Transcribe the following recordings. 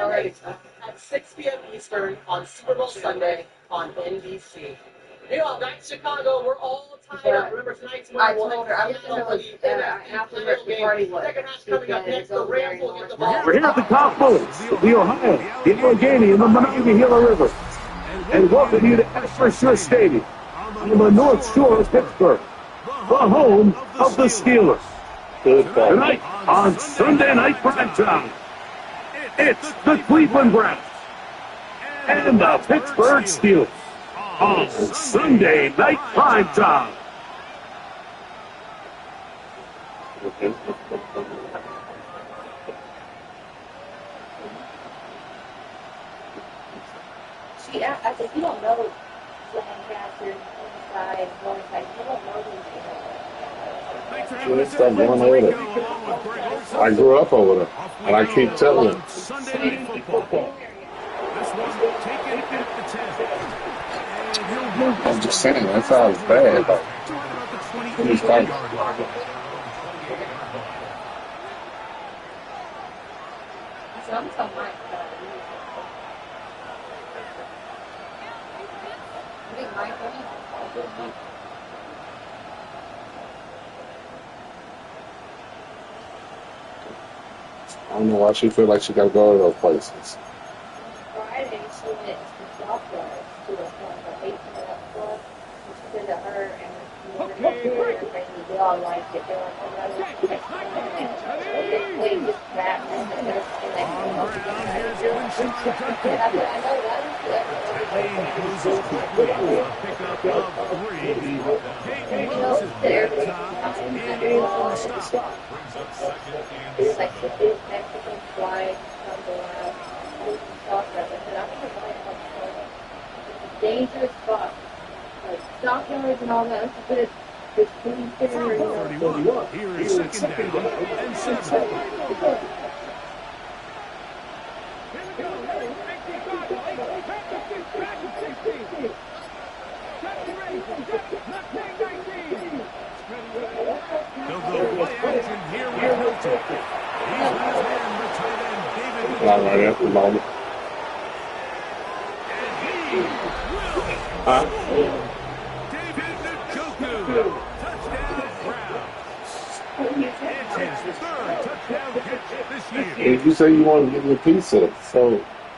All right, at 6 p.m. Eastern on Super Bowl Sunday on NBC. Meanwhile, back to Chicago, we're all tied up. Remember, tonight's winner I told her I was going to after the party was. Second half coming up next. The Rams will get the ball. We're here at the top bullets, the Ohio, the Allegheny, and the Monongahela River. And welcome you to Acrisure Stadium on the North Shore of Pittsburgh, the home of the Steelers. Tonight on Sunday Night Primetime, it's the Cleveland Browns and the Pittsburgh Steelers on Sunday Night Primetime. See, I said, you don't know Lancaster, inside, one side, you don't know these Stuff going over there. I grew up over there, and I keep telling them. I'm just saying, that's how it's bad. He's like, I don't know why she feel like she got to go to those places. Friday, she went to software to a point of 8 minutes plus. And she said that her and they all liked it. They were like, oh, that was they played just that and everything like it's like the big Mexican flag comes around. It's a dangerous spot. Like stockyards and all that. But it's pretty fair. 31. Here is second down and 7. They'll go play action here with Hilton. He's got his man, the tight end, David. Not right at the moment. David Njoku. Touchdown, Browns. It's his third touchdown catch this year. If you say you want to give me a pizza, so.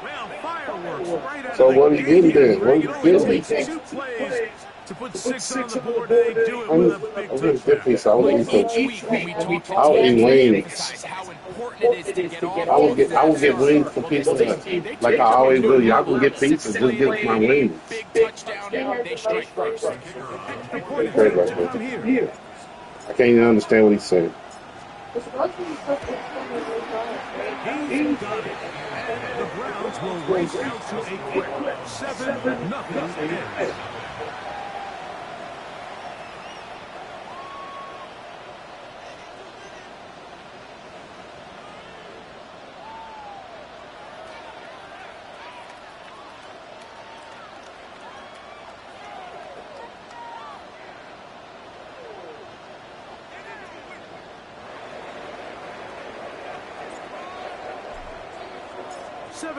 Well, fireworks right out So of what the are you gate. getting there? What are you It only getting? takes 2 plays to put 6 on the board. They do it with a big I'm going to get touchdown. pizza. I would eat Each some. week when we talk I'll about eat it, wings. emphasize how important it is to get all I will get wings for pizza. Like I always do. Y'all can get pizza. Just get my wings. big touchdown, they strike first. It's crazy right there. I can't even understand what he's saying. He's got it. And the Browns will race out to a quick 7-0 edge.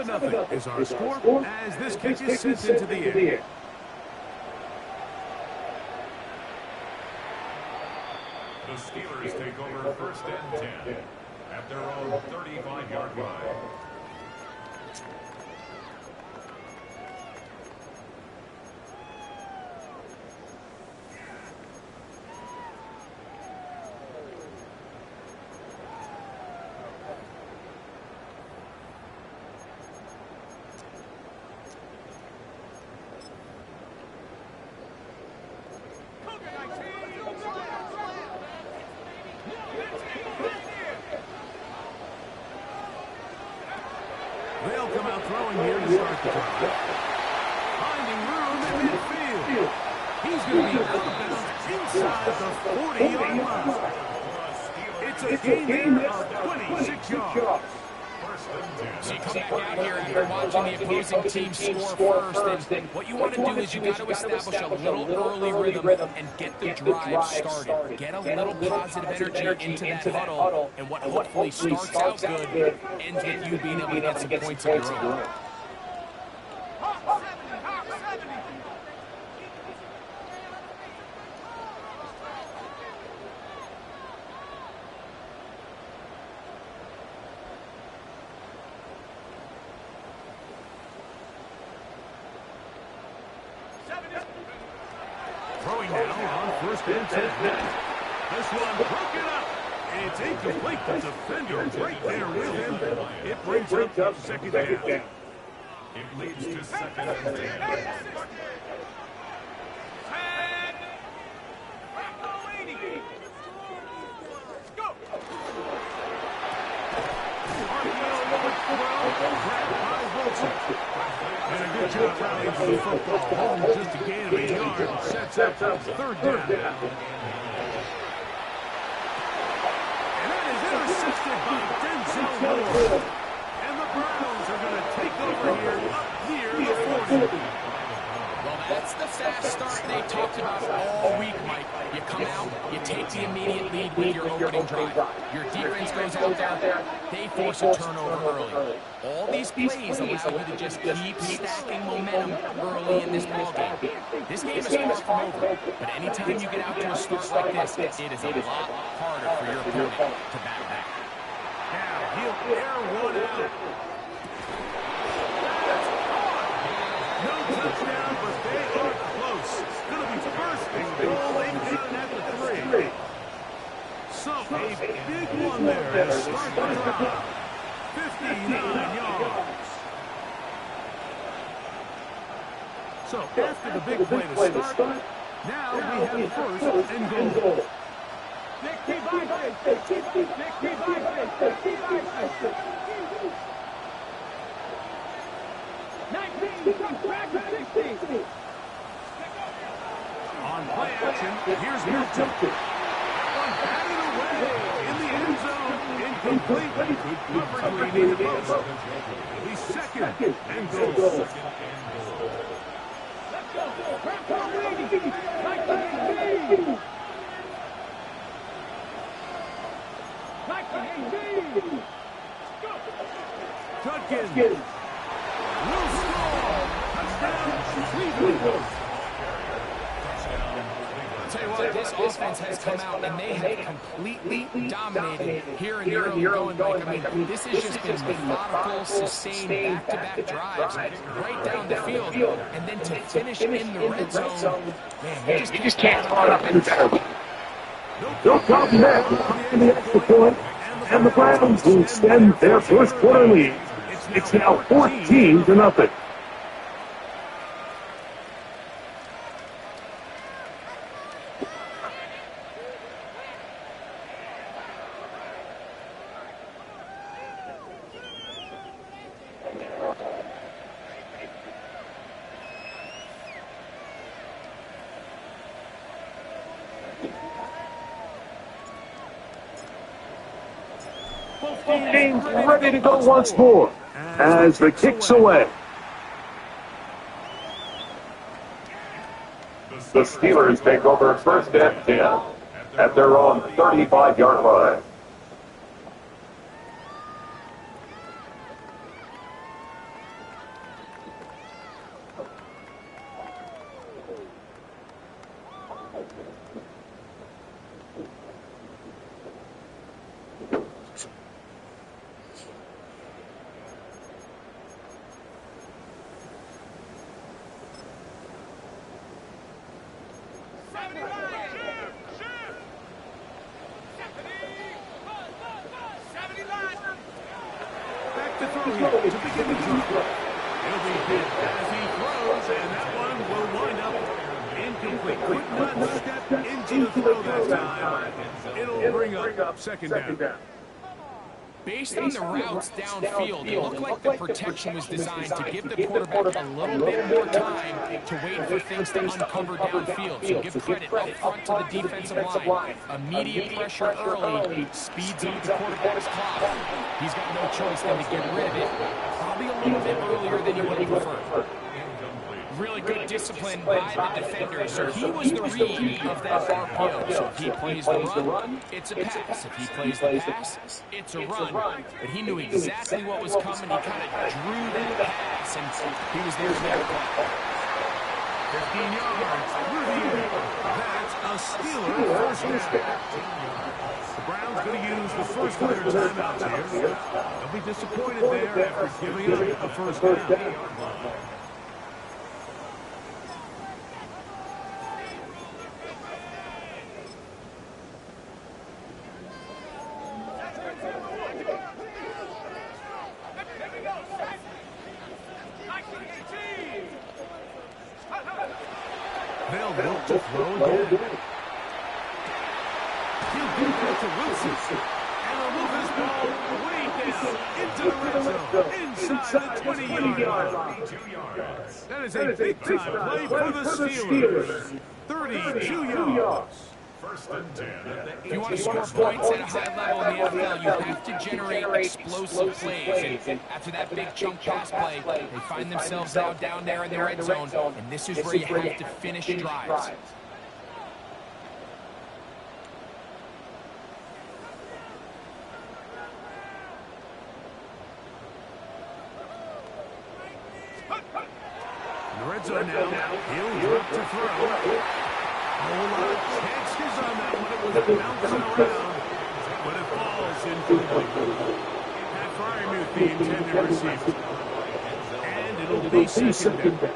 Nothing is our score as this kick is sent into the air. The Steelers take over first and 10 at their own 35-yard line. They'll come out throwing here to start the drive. Finding room in midfield. He's going to be out of bounds inside the 40-yard line. It's a gain there of 26 yards. First So you come back out here after watching the opposing team score first, and what you want to do is you got to establish a little early rhythm and get the drive started. Get a little positive energy into that huddle, and what hopefully starts out good ends with you being able to get some points of your own. Throwing now on first and 10. This one broken up. It's incomplete. The defender right there with him. It brings up second down. It leads to second and 10. And a good job rallying for the football. Home just a gain of a yard. Sets up third down. And that is intercepted by Denzel Moore. And the Browns are going to take over here up near the 40. Well, that's the fast start they talked about all week, Mike. You come out, you take the immediate lead with your opening drive. Your defense goes out there, they force a turnover early. All these plays allow you to just keep stacking momentum early in this ballgame. This game is far from over, but anytime you get out to a start like this, it is a lot harder for your opponent to battle back. Now he'll air one out. No touchdown, but they are close. Going to be first and goal. They got it at the 3. So a big one there to start the drive. 59 yards. So after the big play to start, now we have first and goal. On play action, here's Milton. One batted away in the end zone. Incomplete. Good coverage leading the post. He's second and goal. Judkins. Will score. Touchdown, Cleveland. I'll tell you what, this offense has come out and they have completely dominated here in the early going. Like, I mean, this has just been methodical, sustained, back-to-back drives right down the field. And then to finish in the red zone, man, you just can't follow up any better. No problem there. In the extra point, and the Browns will extend their first quarter lead. It's now 14-0. Game's ready to go once more as the kick's away. The Steelers take over first and 10 at their own 35-yard line. To begin the drive. He'll be hit as he throws, and that one will wind up incomplete. Could not step into the throw that time. It'll bring up second down. Based on the routes downfield, it looked like the protection was designed to give the quarterback a little bit more time to wait for things to uncover downfield. So give credit up front to the defensive line. Immediate pressure early speeds up the quarterback's clock. He's got no choice than to get rid of it, probably a little bit earlier than he would have preferred. Really good discipline by the defender. So he was the read of that RPO. So if he plays the run, it's a pass. If he plays the pass, it's a run. But he knew exactly what was coming. He kind of drew that pass, and he was there to make the play. 15 yards through the air. That's a Steeler first down. The Browns going to use the first of their timeouts here. They'll be disappointed there after giving up a first down. They'll look to throw again. He'll give it to Wilson. And he'll move this ball way down into the red zone. Inside the 20-yard. That is a big-time play for the Steelers. 32 yards. First and 10. If you want to score points at a high level in the NFL, you have to generate explosive plays. And after that big chunk pass play, they find themselves now down there in the red zone. And this is where you have to finish drives. In the red zone now, he'll drop to throw. A whole lot of chances on that one. It was bouncing around, but it falls incomplete. Pat Fryermuth, the intended receiver. And it'll be second down.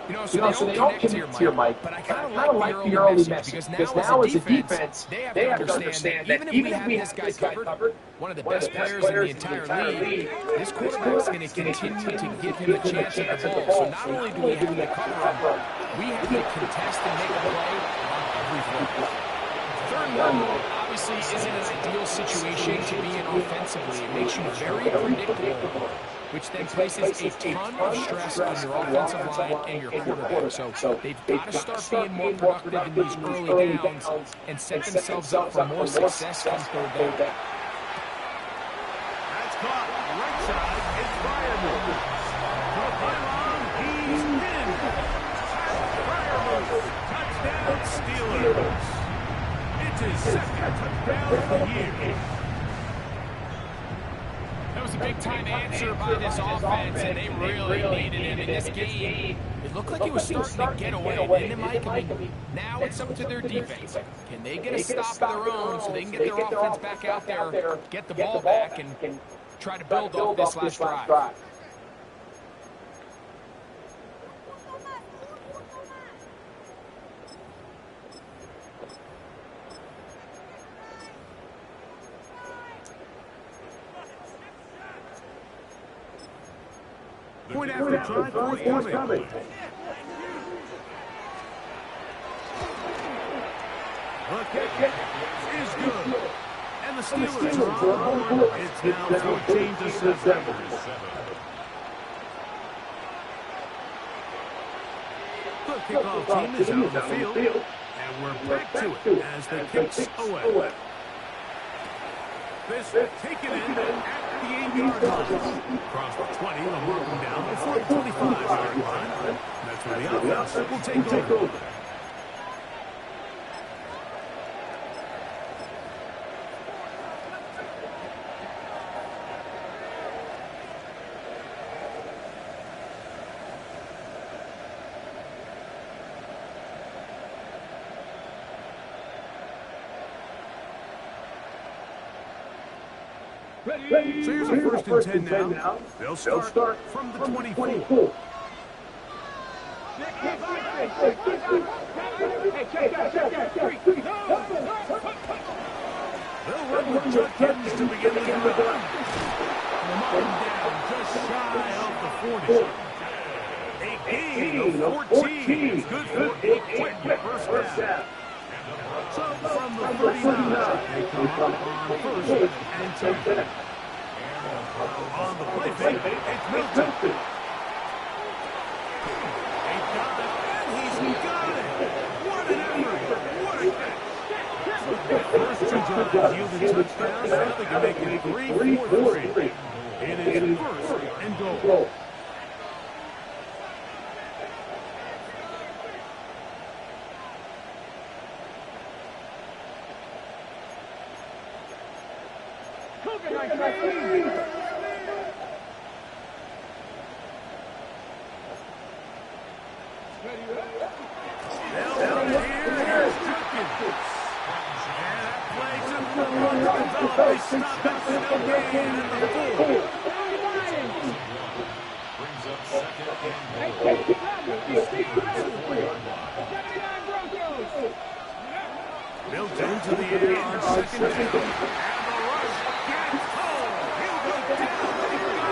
You know, so they don't connect here, Mike, but I kind of like the early message, because now as a defense, they have to understand that even if we have this guy covered, one of the best players in the entire league, this quarterback's going to continue to give him a chance at the ball. So not only do we have to cover him, we have to contest and make a play on every play. Third down obviously isn't an ideal situation to be in offensively. It makes you very predictable, which then places a ton of stress on your offensive line and your quarterback. So they've got to start being more productive in these early downs and set themselves up for more success come third down. That's caught right side. It's Fryermuth. To the pylon, he's in. Fryermuth, touchdown Steelers. It's his second touchdown of the year. That was a big-time answer by this offense, and they really needed him in this game. It looked like he was starting to get away, didn't it, Mike? I mean, now it's up to their defense. Can they get a stop of their own so they can get their offense back out there, get the ball back, and try to build off this last drive? Point after try, forthcoming. Look, is good. And the Steelers are on board. It's now 14-7. The kickoff team is out of the field. And we're back to it as the kicks away. This taken in at the 8-yard line. Across the 20, they'll mark them down before the 25-yard line. That's where the offense will take over. So here's a first and 10 now. They'll start from the 24. They'll run with Judkins to begin the drive. Down just shy of the 40. A gain of 14. Good for a quick first down. So from the 39, they come up on first and 10. Milton. He got it, and he's got it. What an effort. What a catch. First two drives yielded touchdowns. Now they can make it 3-4-3. It is first and goal. Milton to the air on second down. And the rush gets home. He'll go down.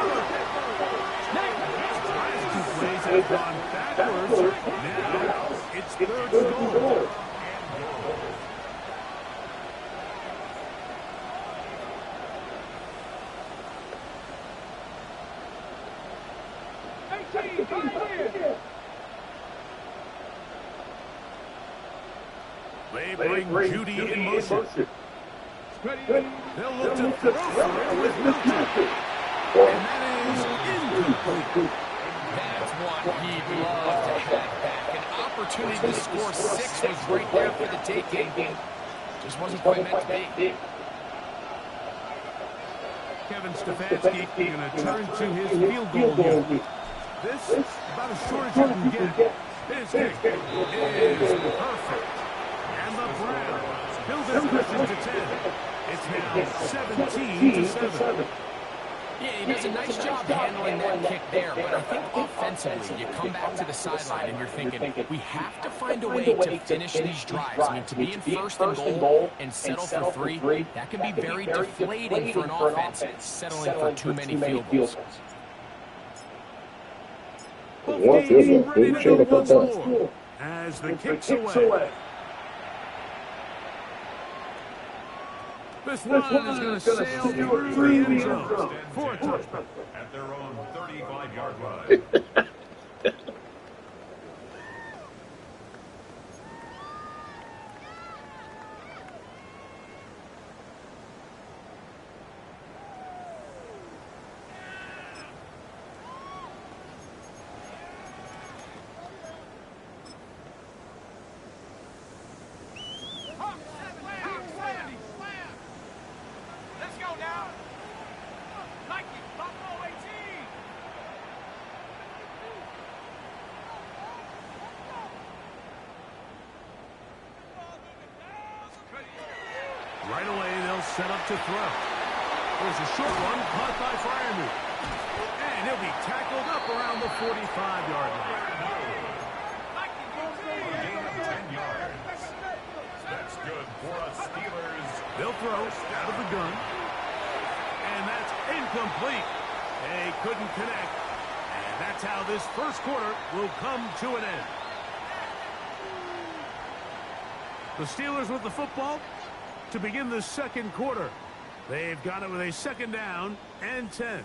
Last two plays have gone backwards. Now it's third and goal. They bring Judy in motion. They'll look to throw for it with Milton. And that is incomplete. That's one he'd love to have back. An opportunity to score 6 was right there for the taking. Just wasn't quite meant to be. Kevin Stefanski going to turn to his field goal unit. This is about as short as you can get. His kick is perfect. And the Browns build their cushion to 10. It's now 17-7. Yeah, he does a nice job handling that kick there, but I think offensively, you come back to the sideline and you're thinking, we have to find a way to finish these drives. I mean, to be in first and goal and settle for 3, that can be very deflating for an offense, settling for too many field goals. Both teams ready to go once more as the kick's away. This one is going to sail through the end zone for a touchdown. At their own 35-yard line. Right away, they'll set up to throw. There's a short one caught by Freiermuth. And he'll be tackled up around the 45-yard line. Gain of 10 yards. That's good for us Steelers. They'll throw out of the gun. And that's incomplete. They couldn't connect. And that's how this first quarter will come to an end. The Steelers with the football to begin the second quarter. They've got it with a second down and 10.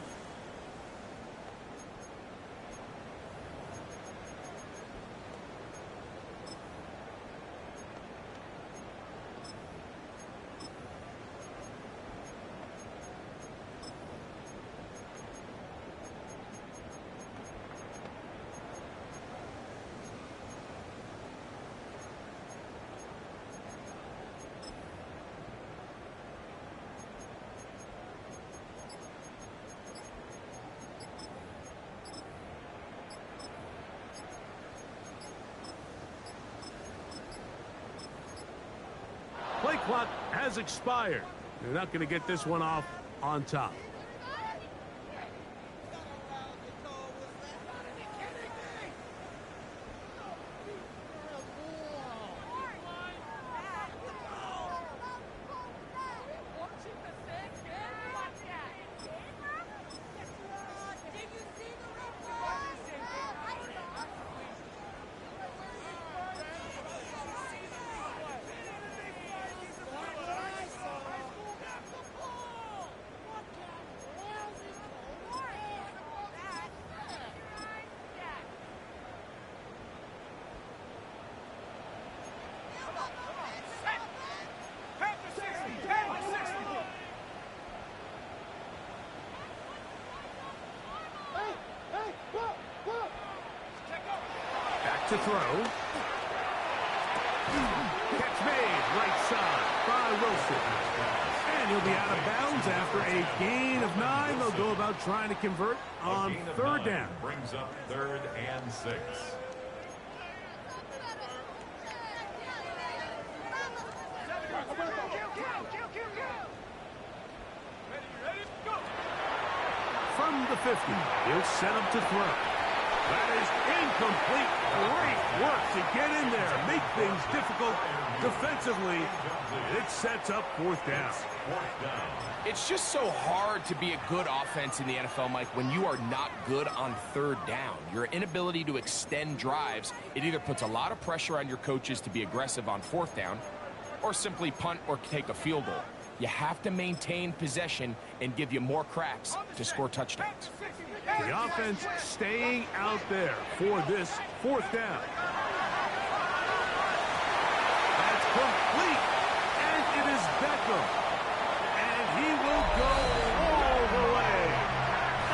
Play clock has expired. They're not going to get this one off on top. to throw. Catch made, right side by Wilson. And he'll be out of bounds after a gain of 9. They'll go about trying to convert on third down. Brings up 3rd and 6. From the 50, he'll set up to throw. That is incomplete. Great work to get in there, make things difficult defensively. It sets up 4th down. It's just so hard to be a good offense in the NFL, Mike, when you are not good on 3rd down. Your inability to extend drives, it either puts a lot of pressure on your coaches to be aggressive on 4th down or simply punt or take a field goal. You have to maintain possession and give you more cracks to score touchdowns. The offense staying out there for this 4th down. That's complete, and it is Beckham. And he will go all the way.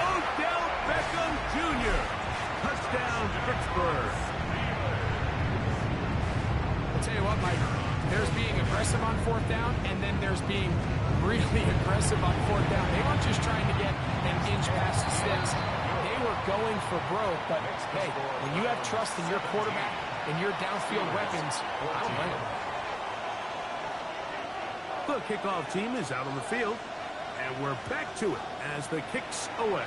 Odell Beckham Jr. Touchdown, Pittsburgh. I'll tell you what, Mike, there's being aggressive on 4th down, and then there's being really aggressive on 4th down. They weren't just trying to get an inch past the sticks. They were going for broke, but hey, when you have trust in your quarterback and your downfield weapons, I don't blame them. The kickoff team is out on the field, and we're back to it as the kick's away.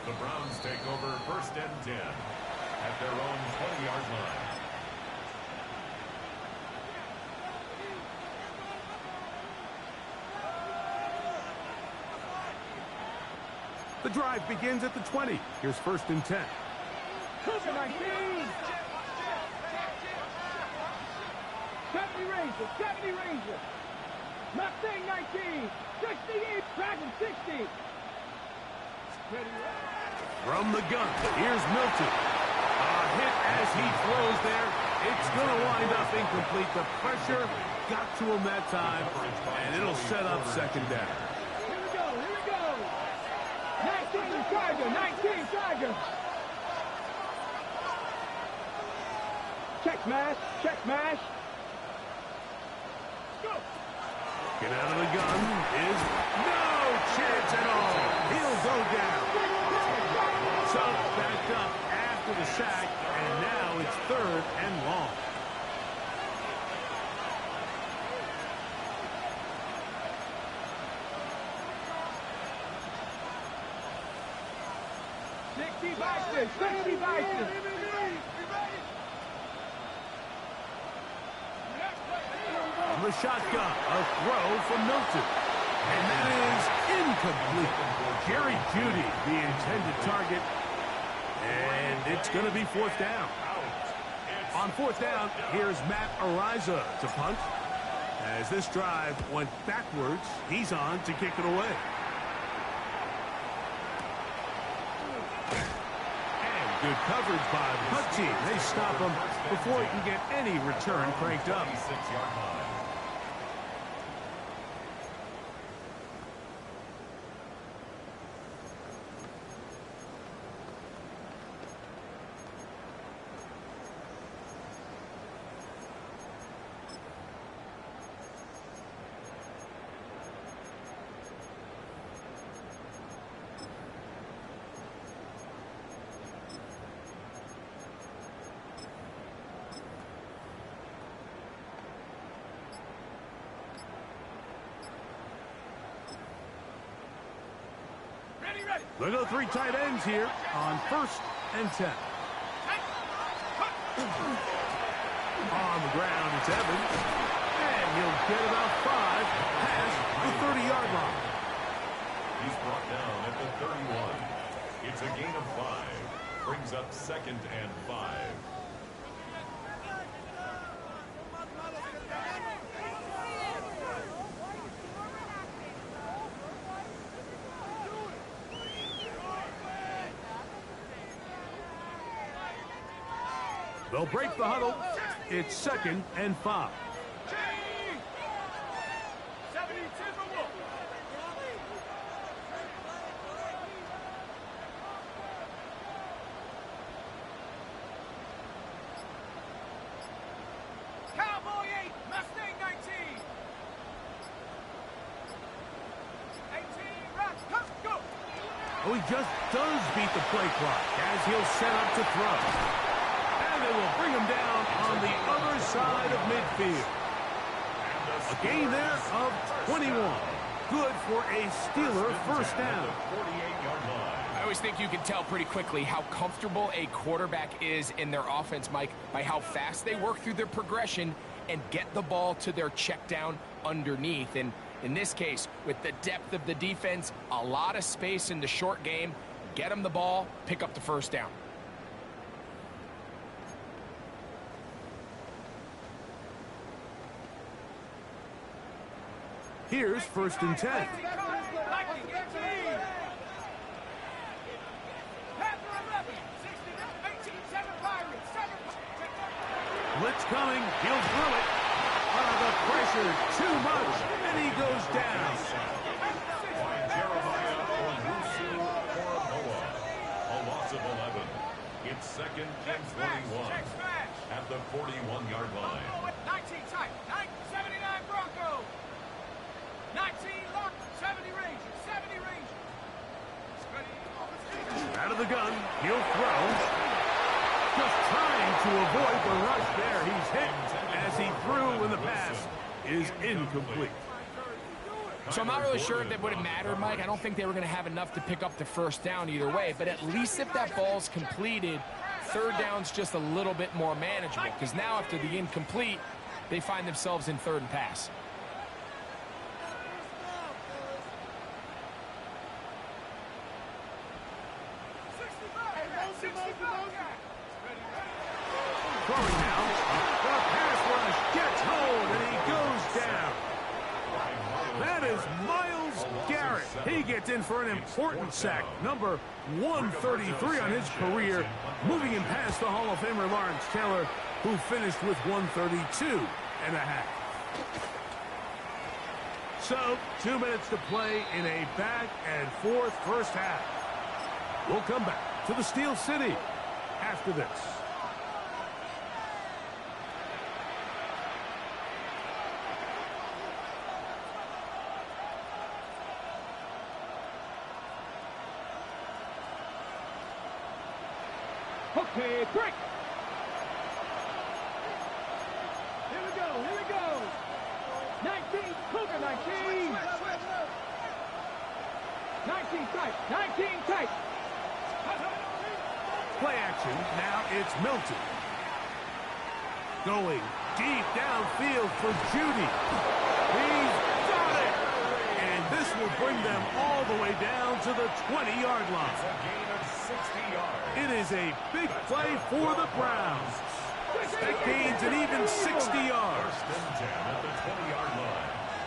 The Browns take over 1st and 10 at their own 20-yard line. The drive begins at the 20. Here's 1st and 10. Cooper 19. 70 Rangers, 70 Rangers. Mustang 19. 68, Dragon 60. From the gun, here's Milton. A hit as he throws there. It's going to wind up incomplete. The pressure got to him that time, and it'll set up 2nd down. Here we go, here we go. 19 Tiger, 19 Tiger. Check smash, check smash. Go. Get out of the gun is no chance at all. He'll go down. So backed up after the sack, and now it's 3rd and long. On the shotgun, a throw from Milton. And that is incomplete. Jerry Jeudy, the intended target. And it's going to be 4th down. On 4th down, here's Matt Ariza to punt. As this drive went backwards, he's on to kick it away. And good coverage by the punt team. They stop him before he can get any return cranked up. 6-yard line. They go 3 tight ends here on 1st and 10. On the ground, it's Evans. And he'll get about 5 past the 30-yard line. He's brought down at the 31. It's a gain of 5. Brings up 2nd and 5. They'll break the huddle. It's 2nd and 5. Oh, he just does beat the play clock as he'll set up to throw. And they will bring him down on the other side of midfield. A gain there of 21. Good for a Steeler first down. I always think you can tell pretty quickly how comfortable a quarterback is in their offense, Mike, by how fast they work through their progression and get the ball to their check down underneath. And in this case, with the depth of the defense, a lot of space in the short game, get them the ball, pick up the first down. Here's 1st and 10. Blitz coming. He'll throw it. The pressure too much, and he goes down. A loss of 11. It's 2nd and 21 at the 41-yard line. 19 tight, 79 Broncos. 19 lock, 70 Rangers, 70 Rangers. Out of the gun, he'll throw. Just trying to avoid the rush there. He's hit as he threw, and the pass is incomplete. So I'm not really sure if that would have mattered, Mike. I don't think they were going to have enough to pick up the first down either way, but at least if that ball's completed, third down's just a little bit more manageable, because now after the incomplete, they find themselves in 3rd and pass. Throwing now. The pass rush gets home, and he goes down. That is Myles Garrett. He gets in for an important sack, number 133 on his career, moving him past the Hall of Famer Lawrence Taylor, who finished with 132 and a half. So, 2 minutes to play in a back-and-forth first half. We'll come back to the Steel City after this. Okay, break. Here we go, here we go. 19, Cougar 19. 19 tight, 19 tight. Play action, now it's Milton. Going deep downfield for Judy. He's got it! And this will bring them all the way down to the 20-yard line. It is a big play for the Browns. That gains an even 60 yards.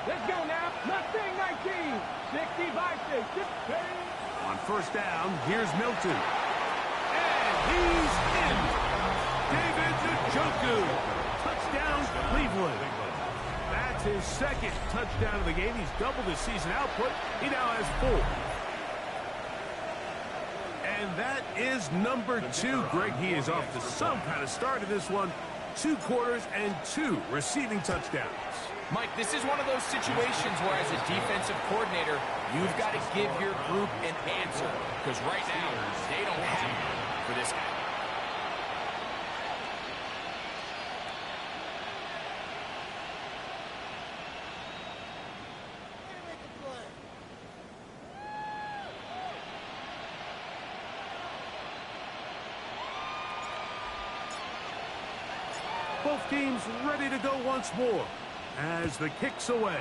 Let's go now. Mustang 19. 65-6. On first down, here's Milton. And he's in. David Njoku. Touchdown, Cleveland. That's his 2nd touchdown of the game. He's doubled his season output. He now has 4. And that is number 2. Greg, he is off to some kind of start in this one. 2 quarters and 2 receiving touchdowns. Mike, this is one of those situations where as a defensive coordinator, you've got to give your group an answer. Because right now, they don't have it for this guy. Both teams ready to go once more as the kick's away.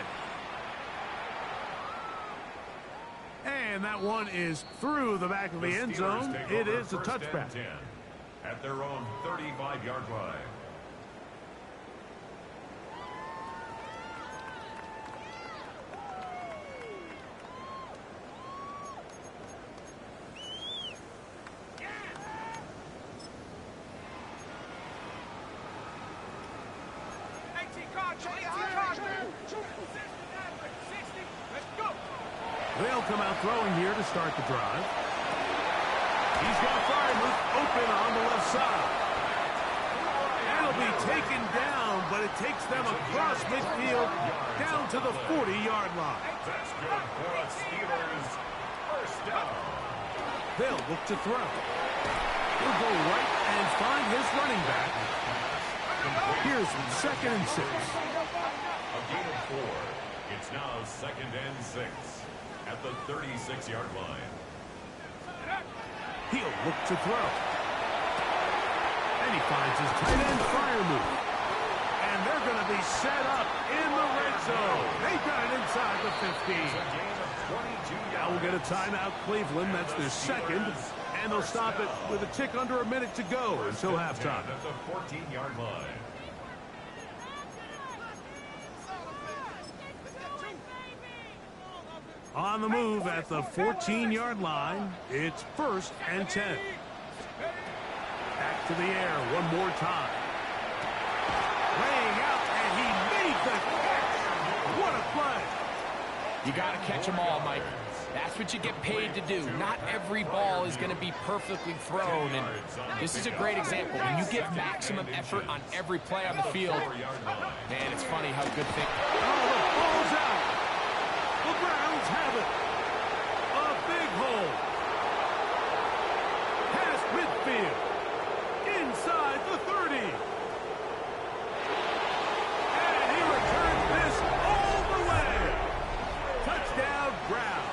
And that one is through the back of the end zone. It is a touchback. At their own 35-yard line. They'll come out throwing here to start the drive. He's got Freiermuth open on the left side. That'll be taken down, but it takes them across midfield down to the 40-yard line. That's good for a Steelers first down. They'll look to throw. He'll go right and find his running back. Here's 2nd and 6. A gain of 4. It's now 2nd and 6 at the 36-yard line. He'll look to throw. And he finds his tight end fire move. And they're going to be set up in the red zone. They've got it inside the 15. Now we'll get a timeout, Cleveland. That's their 2nd. And they'll stop it with a tick under a minute to go until halftime. At the 14-yard line. On the move at the 14-yard line, it's 1st and 10. Back to the air one more time. Laying out, and he made the catch. What a play. You got to catch them all, Mike. That's what you get paid to do. Not every ball is going to be perfectly thrown, and this is a great example. When you give maximum effort on every play on the field, man, it's funny how good things... Oh, the ball's out. The Browns have it. A big hole. Past midfield. Inside the 30. And he returns this all the way. Touchdown, Browns.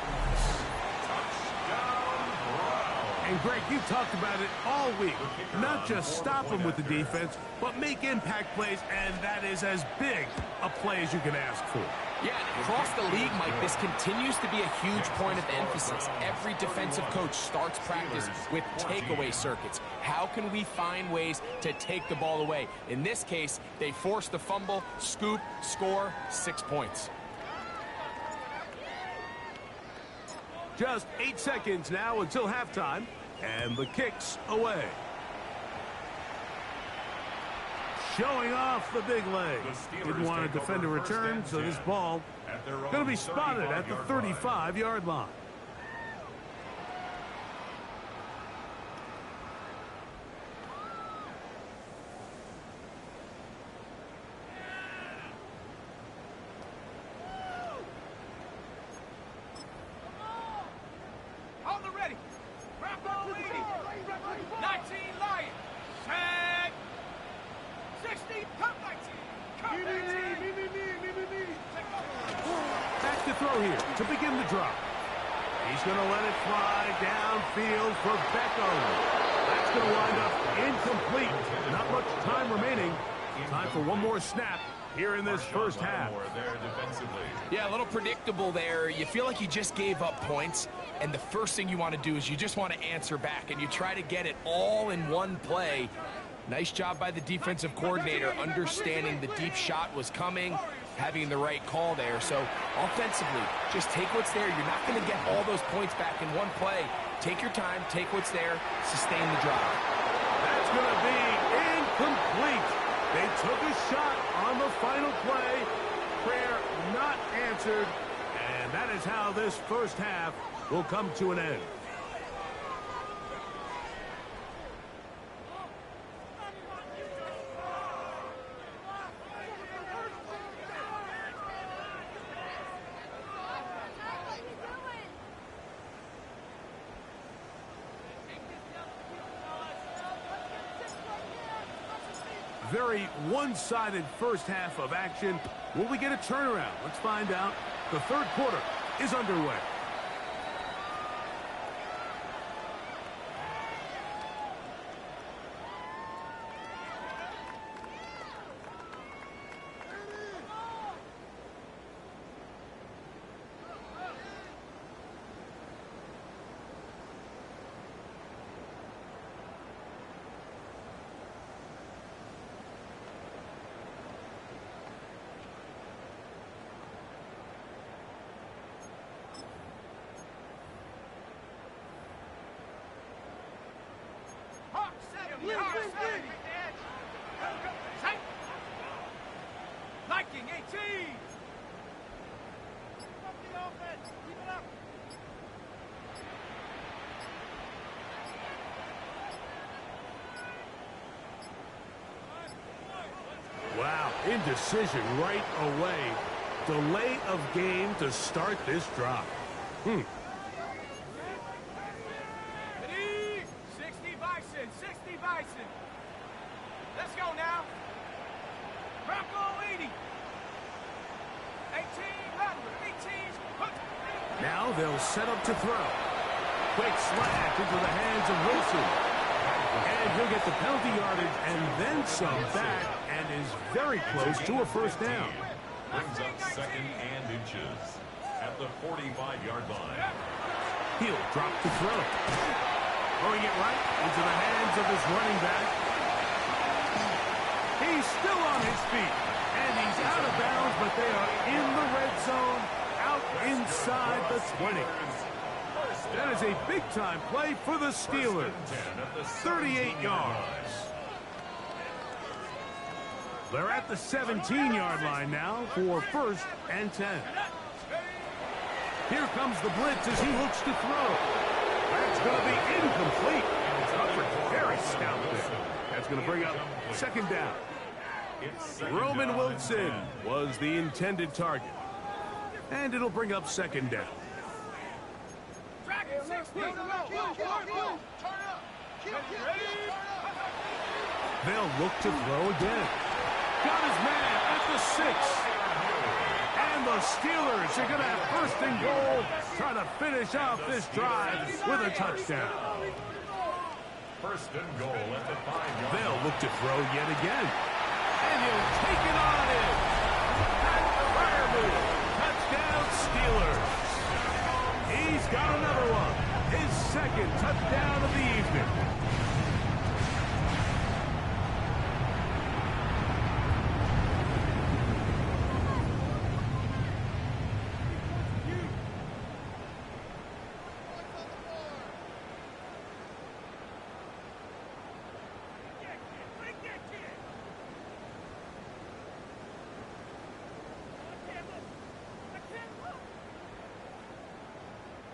And Greg, you talked about it all week. Not just stop them with the defense, but make impact plays, and that is as big a play as you can ask for. Yeah, across the league, Mike, this continues to be a huge point of emphasis. Every defensive coach starts practice with takeaway circuits. How can we find ways to take the ball away? In this case, they forced the fumble, scoop, score, 6 points. Just 8 seconds now until halftime, and the kick's away. Showing off the big leg. Didn't want to defend a return, so this ball going to be spotted at the 35-yard line. On the ready. Bravo lead. 19 Lions. Set. 60. Cut 19. Cut 19. Back to throw here to begin the drop. He's going to let it fly downfield for Beckham. That's going to wind up incomplete. Not much time remaining. Time for one more snap here in this first half. Yeah, a little predictable there. You feel like you just gave up points, and the first thing you want to do is you just want to answer back, and you try to get it all in one play. Nice job by the defensive coordinator understanding the deep shot was coming, having the right call there. So offensively, just take what's there. You're not going to get all those points back in one play. Take your time, take what's there, sustain the drive. That's going to be incomplete. They took a shot on the final play. Prayer not answered. And that is how this first half will come to an end. Very one-sided first half of action. Will we get a turnaround? Let's find out. The third quarter is underway. Liking 18. Up the offense. Keep it up. Wow, indecision right away. Delay of game to start this drop. Now they'll set up to throw. Quick slant into the hands of Wilson. And he'll get the penalty yardage and then some back and is very close to a first down. Brings up 2nd and inches at the 45-yard line. He'll drop to throw. Throwing it right into the hands of his running back. He's still on his feet. And he's out of bounds, but they are in the red zone, out inside the 20. That is a big-time play for the Steelers. 38 yards. They're at the 17-yard line now for 1st and 10. Here comes the blitz as he looks to throw. That's going to be incomplete. Coverage very stout there. That's going to bring up 2nd down. Roman Wilson was the intended target. And it'll bring up 2nd down. They'll look to throw again. Got his man at the 6. And the Steelers are going to have 1st and goal, trying to finish off this drive with a touchdown. 1st and goal at the 5-yard line. They'll look to throw yet again. And he'll take it on in. Fire move. Touchdown Steelers. He's got another one. His 2nd touchdown of the evening.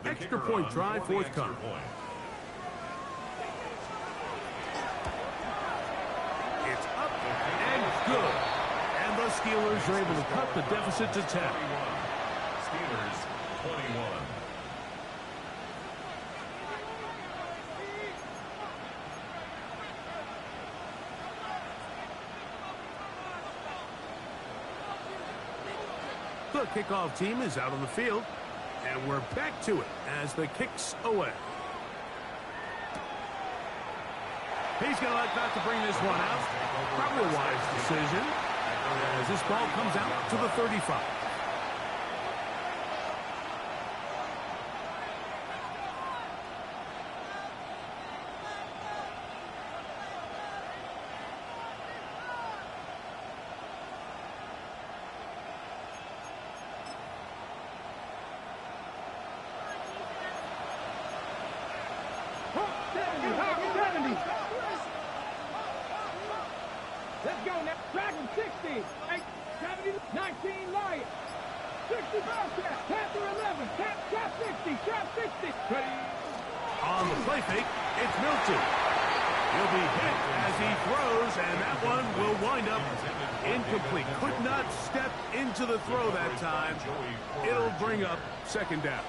Extra point try forthcoming. It's up and good. And the Steelers are able to cut the deficit to 10. Steelers 21. The kickoff team is out on the field. And we're back to it as the kick's away. He's going to like not to bring this one out. Probably a wise decision as this ball comes out to the 35. Let's go now. Dragon 60. 70, 19 Lions. 60 Bearcat. Panther 11. Cap 60. Cap 60. Ready. On the play fake, it's Milton. He'll be hit as he throws, and that one will wind up incomplete. Could not step into the throw that time. It'll bring up 2nd down.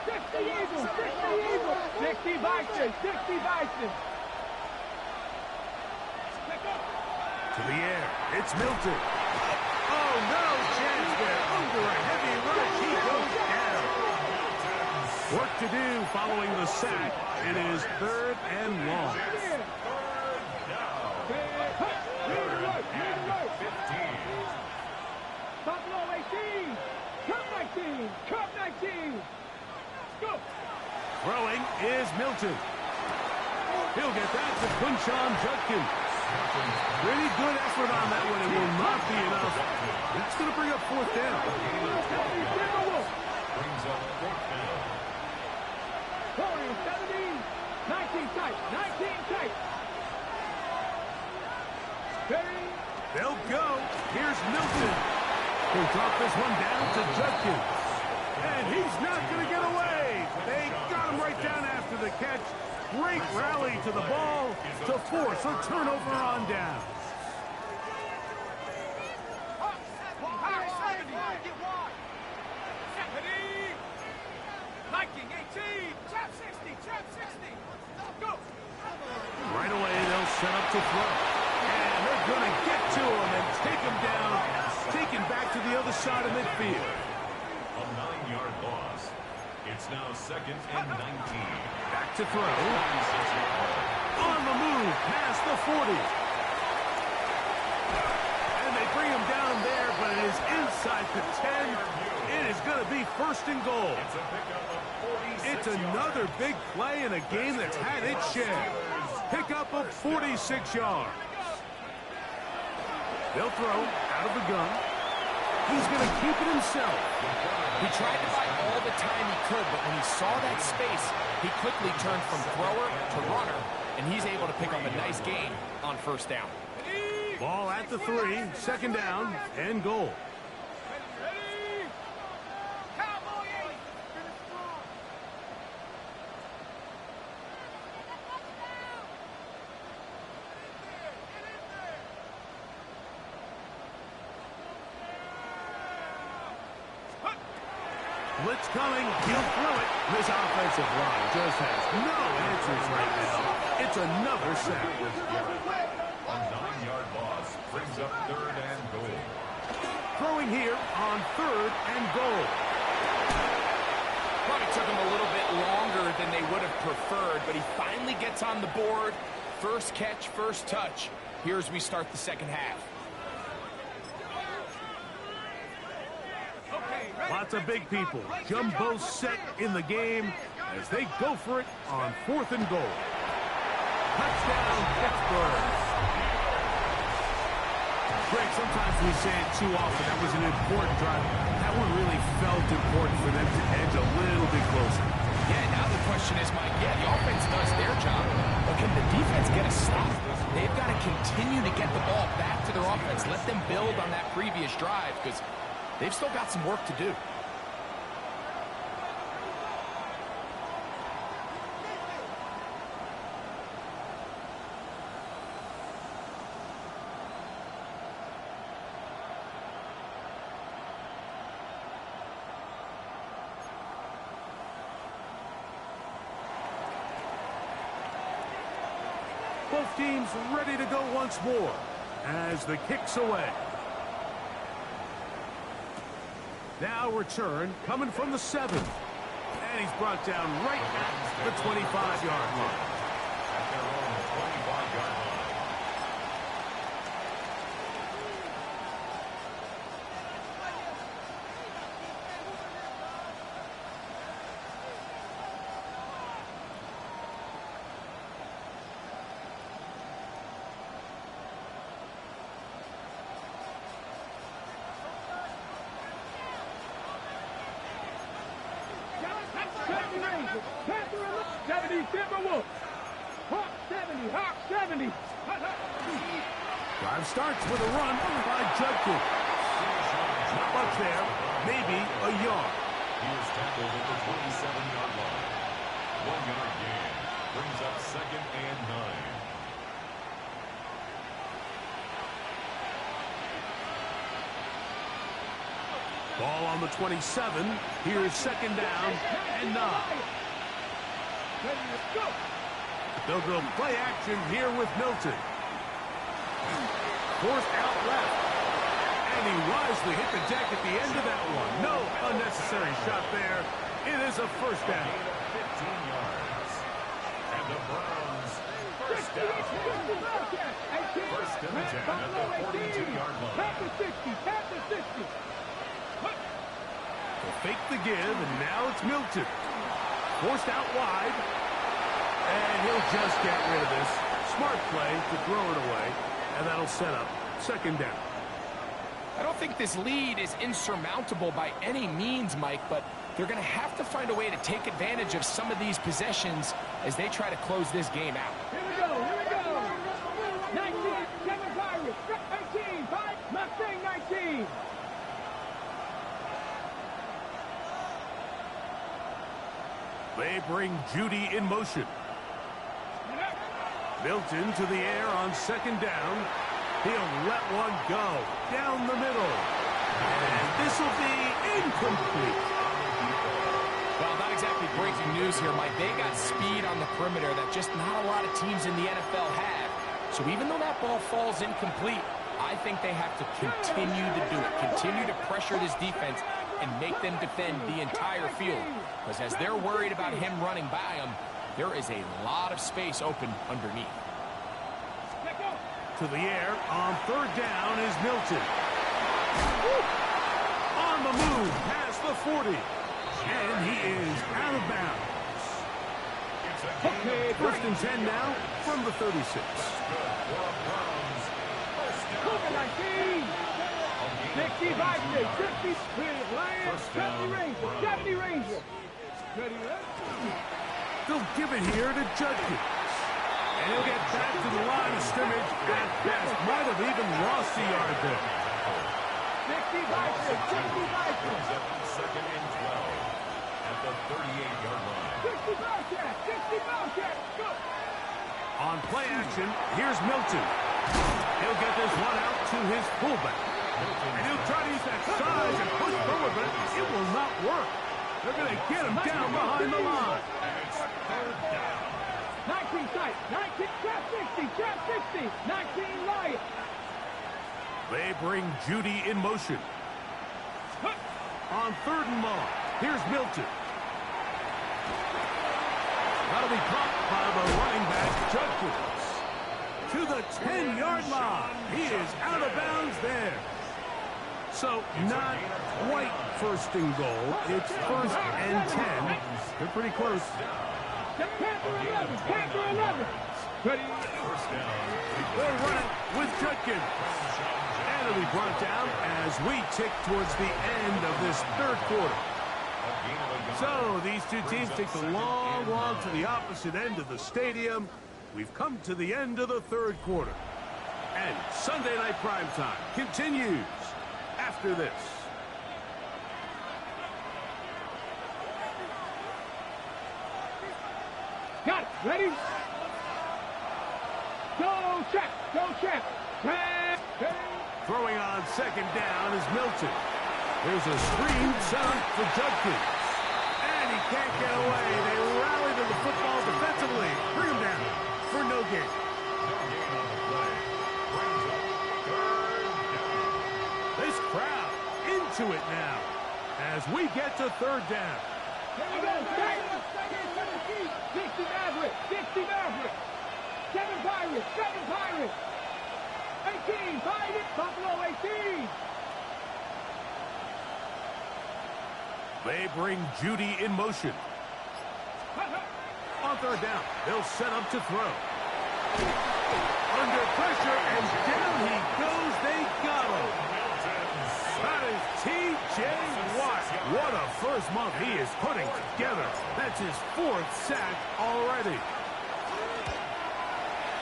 60 Eagles. 60 Eagles. 60 Bison. 60 Bison. To the air, it's Milton. Oh, no chance there. Under a heavy rush, he goes down. Work to do following the sack. It is 3rd and long. Buffalo 18. Cup 19. Cup 19. Go. Throwing is Milton. He'll get that to Quinshon Judkins. Pretty good effort on that one. It will not be enough. That's going to bring up 4th down. Brings up 4th down. 17, 19 tight, 19 tight. They'll go. Here's Milton. He'll drop this one down to Judkins. And he's not going to get away. They got him right down after the catch. Great rally to the ball to force a turnover on down. Right away, they'll set up to throw. And they're going to get to him and take him down taken back to the other side of midfield. A 9-yard loss. It's now 2nd and 19. Back to throw. On the move past the 40. And they bring him down there, but it is inside the 10. It is going to be 1st and goal. It's a pickup of 46 It's another big play in a game that's had its share. Pickup of 46 yards. They'll throw out of the gun. He's going to keep it himself. He tried to buy all the time he could, but when he saw that space, he quickly turned from thrower to runner, and he's able to pick up a nice gain on 1st down. Ball at the 3, 2nd down, and goal. Blitz coming. He'll throw it. This offensive line just has no answers right now. It's another sack. A 9-yard loss brings up 3rd and goal. Throwing here on 3rd and goal. Probably took him a little bit longer than they would have preferred, but he finally gets on the board. 1st catch, 1st touch. Here as we start the 2nd half. Lots of big people. Jumbo set in the game as they go for it on 4th and goal. Touchdown, Pittsburgh. Greg, sometimes we say it too often. That was an important drive. That one really felt important for them to edge a little bit closer. Yeah, now the question is, Mike, yeah, the offense does their job, but can the defense get a stop? They've got to continue to get the ball back to their offense. Let them build on that previous drive because they've still got some work to do. Both teams ready to go once more as the kick's away. Now return coming from the 7. And he's brought down right at the 25-yard line. At their own 25-yard line. Drive starts with a run by Judkins. Not much there, maybe a yard. He was tackled at the 27-yard line. 1-yard gain brings up 2nd and 9. Ball on the 27. Here's 2nd down and 9. They'll go play action here with Milton. Forced out left. And he wisely hit the deck at the end of that one. No unnecessary shot there. It is a 1st down. 15 yards. And the Browns, 1st down. 1st and 10 at the 42-yard line. They'll fake the give, and now it's Milton. Forced out wide. And he'll just get rid of this. Smart play to throw it away. And that'll set up 2nd down. I don't think this lead is insurmountable by any means, Mike, but they're going to have to find a way to take advantage of some of these possessions as they try to close this game out. Here we go. 19, 7 Pirates, 18, 5, Mustang 19. They bring Judy in motion. Milton to the air on 2nd down. He'll let one go down the middle. And this will be incomplete. Well, not exactly breaking news here, Mike. They got speed on the perimeter that just not a lot of teams in the NFL have. So even though that ball falls incomplete, I think they have to continue to do it, continue to pressure this defense and make them defend the entire field. Because as they're worried about him running by them, there is a lot of space open underneath. To the air on third down is Milton. On the move past the 40. And he is out of bounds. Okay, first and 10 now from the 36. Cover 19. 65, 50, Lions, 70 Ranger, 70 Ranger. Ready, They'll give it here to Judkins. And he'll get back to the line of scrimmage at best. Might have even lost the yard there. 65, 65. Second and 12 at the 38-yard line. 60 Bobcat, 60 Bobcat, go. On play action, here's Milton. He'll get this one out to his fullback. And he'll try to use that size and push forward, but it will not work. They're going to get him down behind the line. 19 tight, 19, trap 60, trap 60, 19 Lions. They bring Judy in motion. On third and long, here's Milton. That'll be caught by the running back, Judkins. To the 10-yard line. He is out of bounds there. So not quite first and goal. It's first and 10. They're pretty close. Panther 11, Panther 11. Ready? They're running with Judkins. And it'll be brought down as we tick towards the end of this third quarter. So these two teams take the long walk to the opposite end of the stadium. We've come to the end of the third quarter. And Sunday Night Primetime continues after this. Got it. Ready? Go check. Go check. Check. Throwing on second down is Milton. There's a screen set up for Judkins. And he can't get away. They rally to the football defensively. Bring him down for no gain. This crowd into it now as we get to third down. Here we go. 60 Maverick. 60 Maverick. 7 Pirates. 7 Pirates. 18. Pirates. Buffalo 18. They bring Judy in motion. On third down, they'll set up to throw. Under pressure, and down he goes. They got him. That is T.J. Watt. What a first month he is putting together. That's his 4th sack already.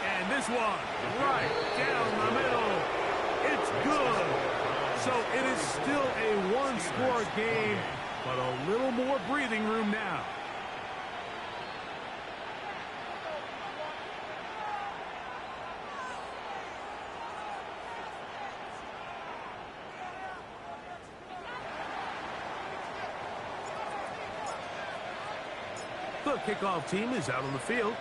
And this one, right down the middle. It's good. So it is still a one-score game, but a little more breathing room now. The kickoff team is out on the field,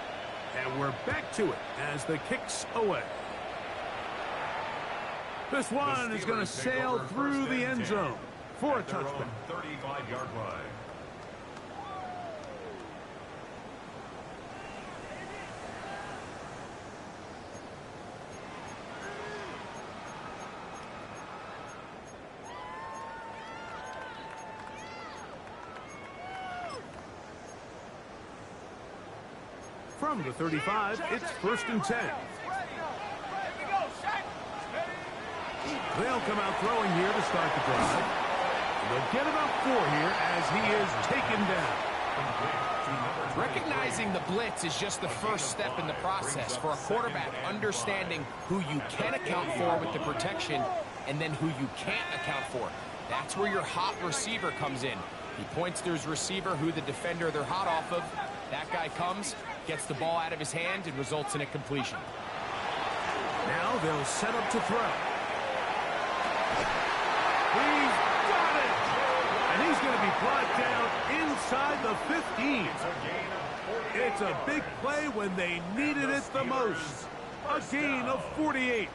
and we're back to it as the kick's away. This one is going to sail through the end zone for a touchback. 35-yard line. From the 35, it's first and 10. They'll come out throwing here to start the drive. They'll get about 4 here as he is taken down. Recognizing the blitz is just the first step in the process for a quarterback, understanding who you can account for with the protection and then who you can't account for. That's where your hot receiver comes in. He points to his receiver, who the defender they're hot off of. That guy comes, gets the ball out of his hand, and results in a completion. Now they'll set up to throw. He's got it! And he's going to be brought down inside the 15. It's a big play when they needed it the most. A gain of 48.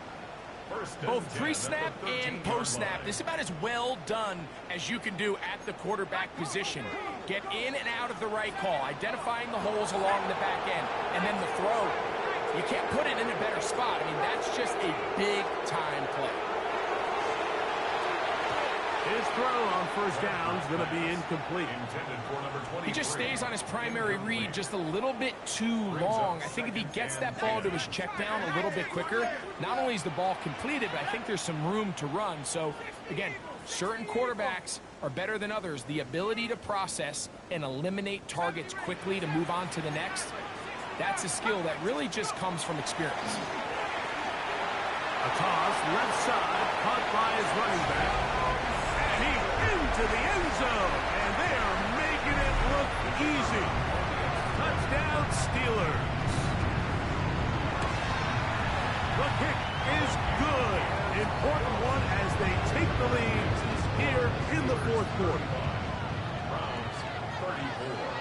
Both pre-snap and post-snap, this is about as well done as you can do at the quarterback position. Get in and out of the right call, identifying the holes along the back end, and then the throw. You can't put it in a better spot. I mean, that's just a big-time play. His throw on first down is going to be incomplete. He just stays on his primary read just a little bit too long. I think if he gets that ball to his check down a little bit quicker, not only is the ball completed, but I think there's some room to run. So, again, certain quarterbacks are better than others. The ability to process and eliminate targets quickly to move on to the next, that's a skill that really just comes from experience. A toss, left side, caught by his running back. And he's into the end zone. And they are making it look easy. Touchdown, Steelers. The kick is good. Important one as they take the lead here in the fourth quarter. Browns 34.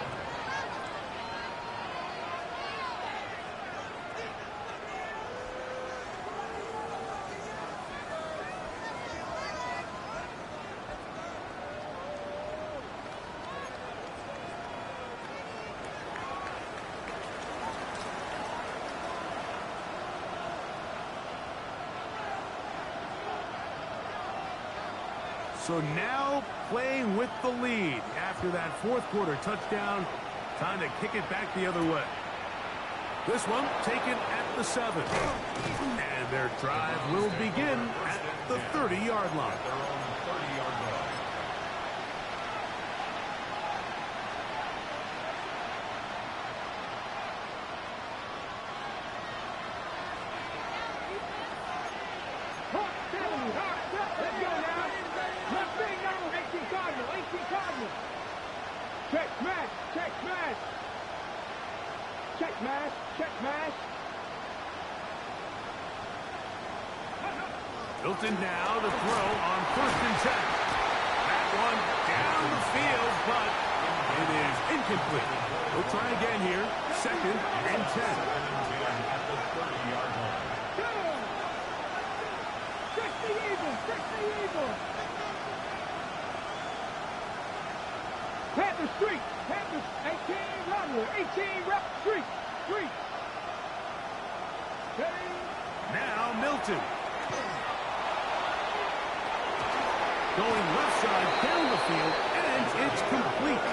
So now playing with the lead after that fourth quarter touchdown. Time to kick it back the other way. This one taken at the 7. And their drive will begin at the 30-yard line. Their own 30-yard line. Let's go now. Left thing now. 18 Cardinal. 18 Cardinal. Check smash. Check smash. Check smash. Check smash. Hilton now to throw on 1st and 10. That one down the field, but it is incomplete. We'll try again here. 2nd and 10. At the 30-yard line. Check the Eagles. Check the Eagles. Panther streak. Panther 18 runner. 18 rep streak. Streak. Now Milton. Going left side down the field, and it's complete.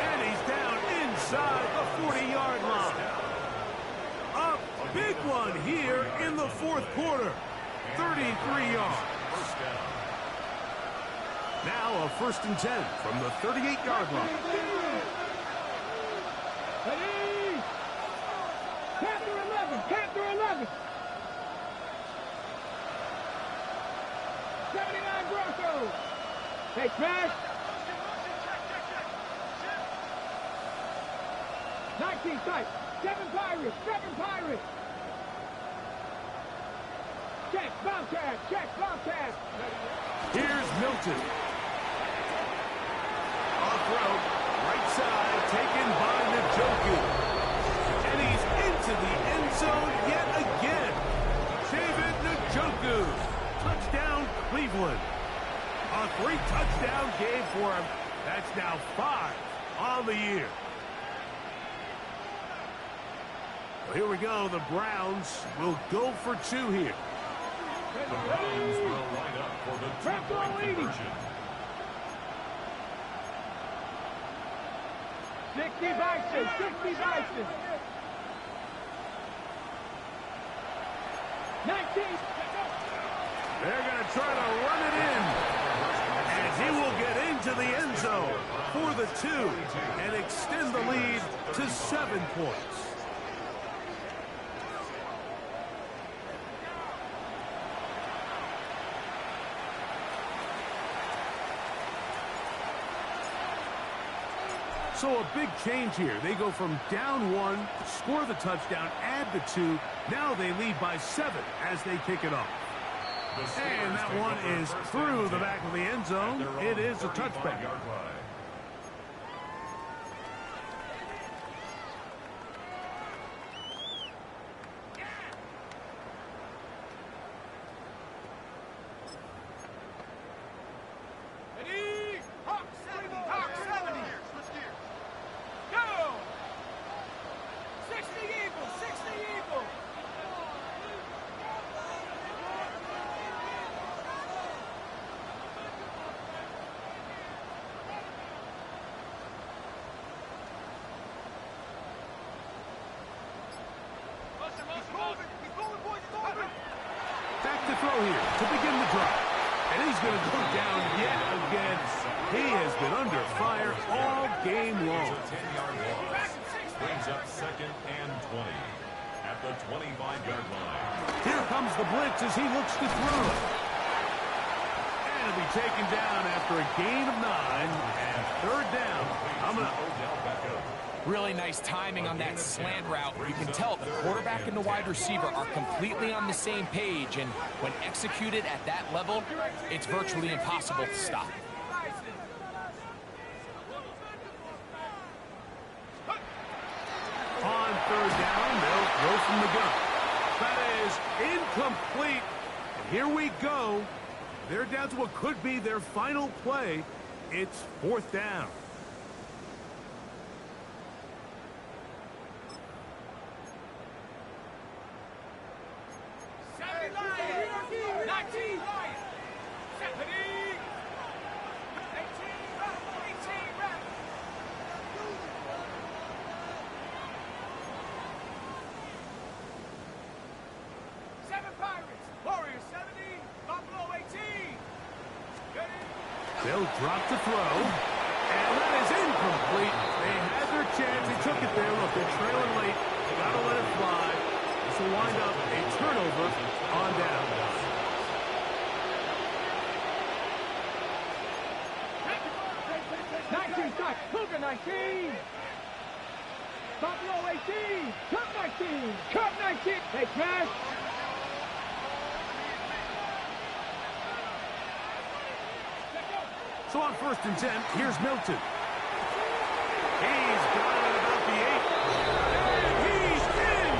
And he's down inside the 40-yard line. A big one here in the fourth quarter. 33 yards. Now a 1st and 10 from the 38-yard line. Ready? Panther 11. Panther 11. 79 Broncos. Hey, smash. 19 tight. 7 Pirates. 7 Pirates. Check, Bobcat. Check, Bobcat. Here's Milton. Off road, right side, taken by Njoku. And he's into the end zone yet again. David Njoku. Touchdown, Cleveland. A 3-touchdown game for him. That's now 5 on the year. Well, here we go. The Browns will go for 2 here. The Browns will line up for the two-point conversion. 60 Bison. 60 Bison. 19. They're going to try to run it in. As he will get into the end zone for the 2 and extend the lead to 7 points. So a big change here. They go from down 1, score the touchdown, add the 2. Now they lead by 7 as they kick it off. And that one is through the back of the end zone. It is a touchback. throw here to begin the drive. And he's going to go down yet again. He has been under fire all game long. 10-yard loss. Brings up 2nd and 20 at the 25-yard line. Here comes the blitz as he looks to throw. And he'll be taken down after a gain of 9 and 3rd down. Odell Beckham. Really nice timing on that slant route. You can tell the quarterback and the wide receiver are completely on the same page, and when executed at that level, it's virtually impossible to stop. On 3rd down, they'll throw from the gun. That is incomplete. And here we go. They're down to what could be their final play. It's 4th down. They'll drop to throw. And that is incomplete. They had their chance. They took it there. Look, they're trailing late. They got to let it fly. This will wind up a turnover on down. Cougar 19. Buffalo 18. Cup 19. Cup 19. Hey, smash. So on 1st and 10, here's Milton. He's got it about the 8. And he's in!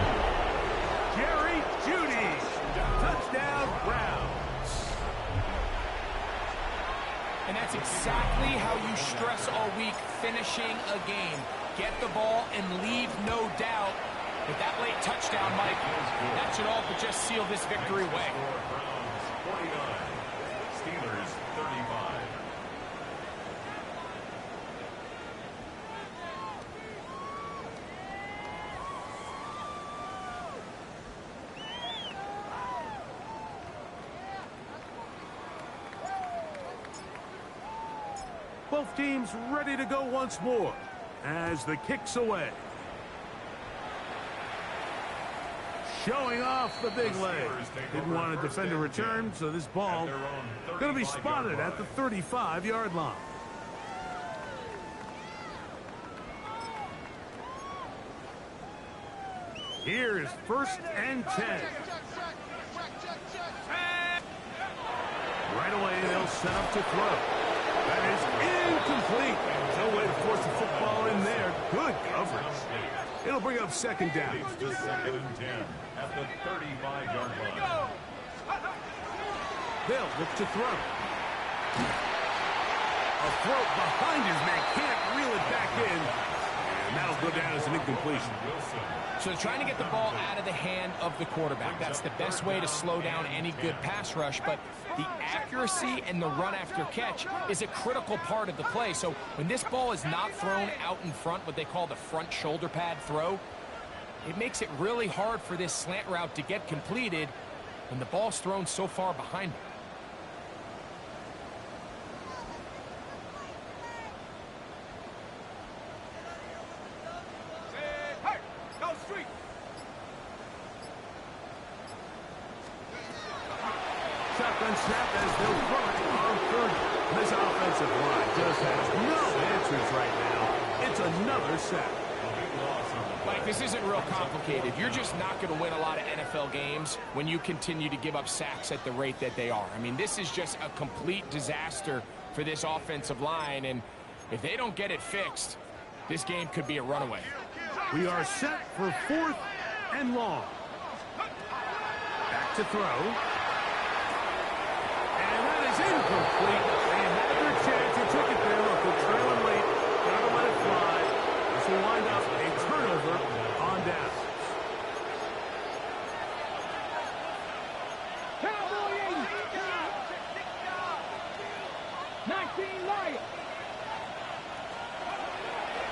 Jerry Jeudy. Touchdown, Browns. And that's exactly how you stress all week finishing a game. Get the ball and leave no doubt. With that late touchdown, Mike, that should all but just seal this victory away. Browns 49, Steelers 35. Both teams ready to go once more as the kick's away. Showing off the big leg. Didn't want to defend a return, so this ball going to be spotted at the 35-yard line. Here's 1st and 10. Right away, they'll set up to throw. That is incomplete. No way to force the football in there. Good coverage. It'll bring up 2nd down. It's the 2nd and 10 at the 35-yard line. They'll look to throw. A throw behind his man. Can't reel it back in. And that'll go down as an incompletion. So they're trying to get the ball out of the hand of the quarterback. That's the best way to slow down any good pass rush, but the accuracy and the run after catch is a critical part of the play. So when this ball is not thrown out in front, what they call the front shoulder pad throw, it makes it really hard for this slant route to get completed when the ball's thrown so far behind him. Shotgun snap as they'll throw it on 3rd. This offensive line just has no answers right now. It's another sack. Mike, this isn't real complicated. You're just not going to win a lot of NFL games when you continue to give up sacks at the rate that they are. I mean, this is just a complete disaster for this offensive line, and if they don't get it fixed, this game could be a runaway. We are set for 4th and long. Back to throw. Incomplete. They had their chance. They took it there. Look, they're trailing late. Gotta let it fly. This will wind up a turnover on down. Cowboy 80. 19 Lions.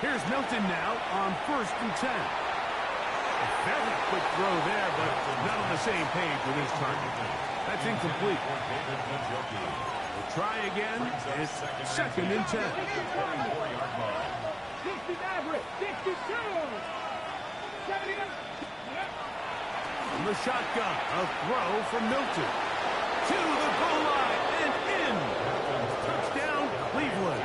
Here's Milton now on 1st and 10. A Very quick throw there, but not on the same page with his target. That's incomplete. We'll try again. It's 2nd and 10. 60 average, 62. 70. From the shotgun, a throw from Milton. To the goal line and in. Touchdown, Cleveland.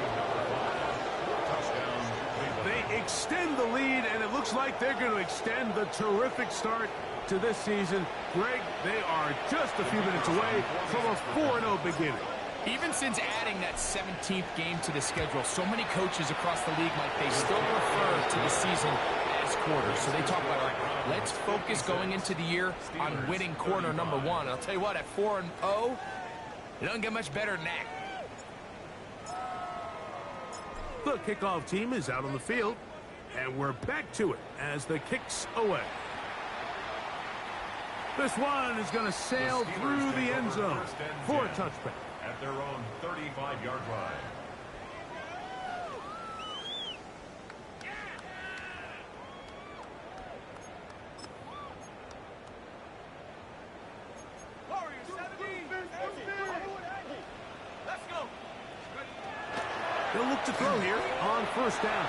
They extend the lead, and it looks like they're going to extend the terrific start to this season. Greg, they are just a few minutes away from a 4-0 beginning. Even since adding that 17th game to the schedule, so many coaches across the league, Mike, they still refer to the season as quarters. So they talk about, all right, let's focus going into the year on winning quarter number 1. I'll tell you what, at 4-0, it doesn't get much better than that. The kickoff team is out on the field, and we're back to it as the kick's away. This one is going to sail through the end zone for a touchback. At their own 35-yard line. He'll look to throw here on 1st down.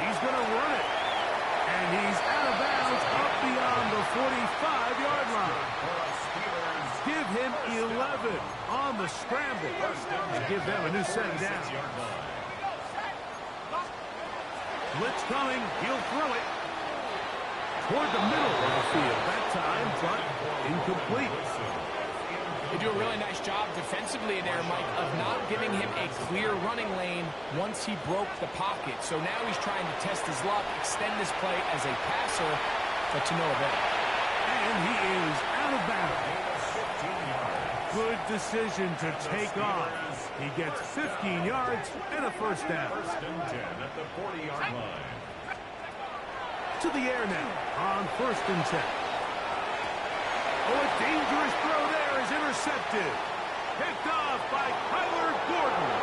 He's going to run it. And he's out of bounds up beyond the 45-yard line. Give him 11 on the scramble and give them a new set down. Blitz coming. He'll throw it toward the middle of the field that time, but incomplete. They do a really nice job defensively there, Mike, of not giving him a clear running lane once he broke the pocket. So now he's trying to test his luck, extend this play as a passer, but to no avail. And he is out of bounds. Good decision to take off. He gets 15 yards and a 1st down. 1st and 10 at the 40-yard line. To the air now on 1st and 10. Oh, a dangerous throw there is intercepted. Picked off by Kyler Gordon.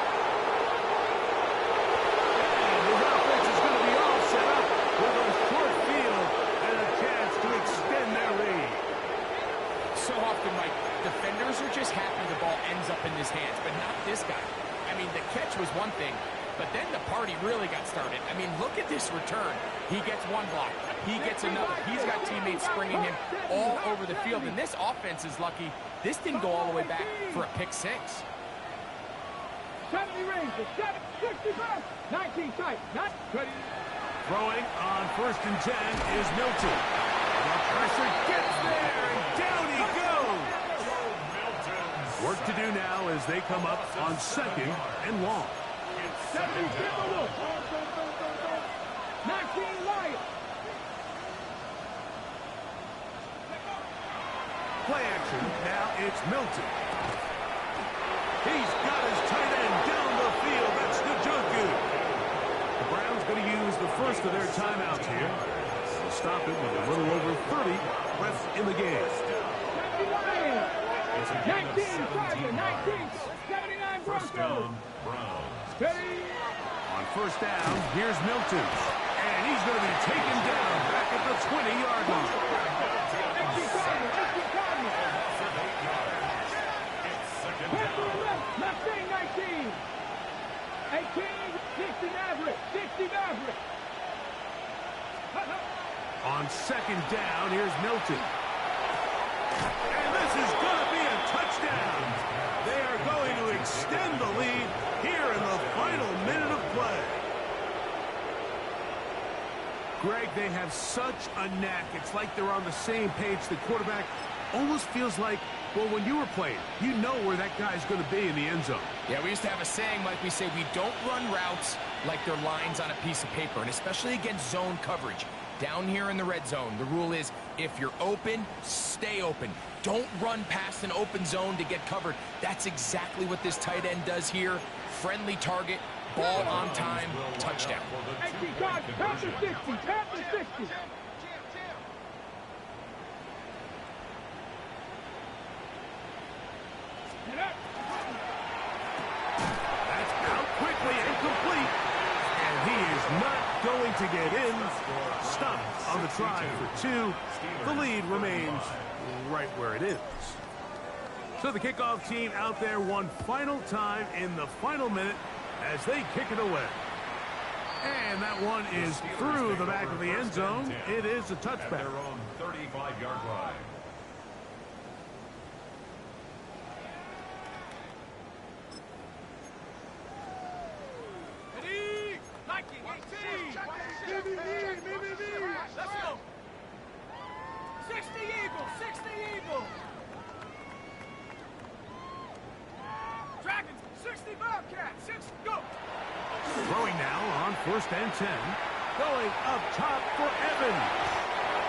And the offense is going to be all set up with a short field and a chance to extend their lead. So often, Mike, defenders are just happy the ball ends up in his hands, but not this guy. I mean, the catch was one thing, but then the party really got started. I mean, look at this return. He gets one block. He gets another. He's got teammates springing him all over the field, and this offense is lucky. This didn't go all the way back for a pick 6. 70 range, 65, 19 tight, not ready. Throwing on 1st and 10 is Milton. The pressure gets there, and down he goes. Work to do now as they come up on 2nd and long. 70 Timberwolves, 19 Lions. Play action, now it's Milton. He's got his tight end down the field. That's Njoku. The Browns going to use the first of their timeouts here. They'll stop it with a little over 30 left in the game. 70 Lions, 19 Chargers, 19, 79 Broncos. Steady. On 1st down, here's Milton. And he's going to be taken down back at the 20-yard line. 18 Cardinals, 18 Cardinals. Left thing, 19. 18, 60 Maverick, 60 Maverick. On 2nd down, here's Milton. And this is going to be a touchdown. They are going to extend the lead here in the final minute of play. Greg, they have such a knack. It's like they're on the same page. The quarterback almost feels like, well, when you were playing, you know where that guy's going to be in the end zone. Yeah, we used to have a saying, Mike, we say we don't run routes like they're lines on a piece of paper, and especially against zone coverage. Down here in the red zone, the rule is if you're open, stay open. Don't run past an open zone to get covered. That's exactly what this tight end does here. Friendly target, ball on time, touchdown. 18 Cardinals, Panther 60, Panther 60. That's out quickly and complete. And he is not going to get in. Stopped on the try for 2. The lead remains right where it is. So the kickoff team out there one final time in the final minute as they kick it away. And that one is through the back of the end zone. It is a touchback. Their own 35-yard line. Ready? Nike, 18. Let's go. 60 Eagles, 60 Eagles. Dragons, 60 Bobcats, 6, go. Throwing now on 1st and 10. Going up top for Evans.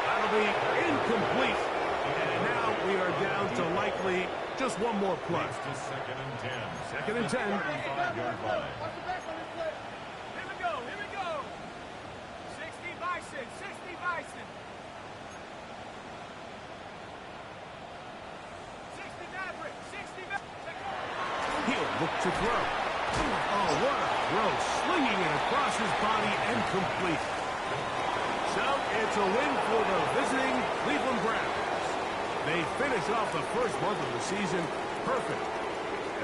That'll be incomplete. And now we are down to likely just one more play. It's to 2nd and 10. 2nd and 10. 35-yard line. Here we go, here we go. 60 Bison, 60 Bison. 60 Maverick, 60 Maverick. He'll look to throw. Oh, what a throw. Slinging it across his body and complete. So it's a win for the visiting Cleveland Browns. They finish off the first month of the season perfect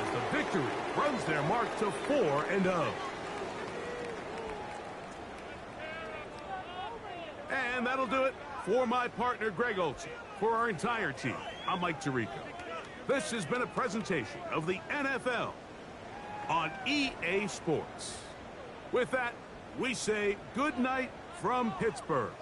as the victory runs their mark to 4-0. And that'll do it for my partner, Greg Olson. For our entire team, I'm Mike Tirico. This has been a presentation of the NFL on EA Sports. With that, we say good night from Pittsburgh.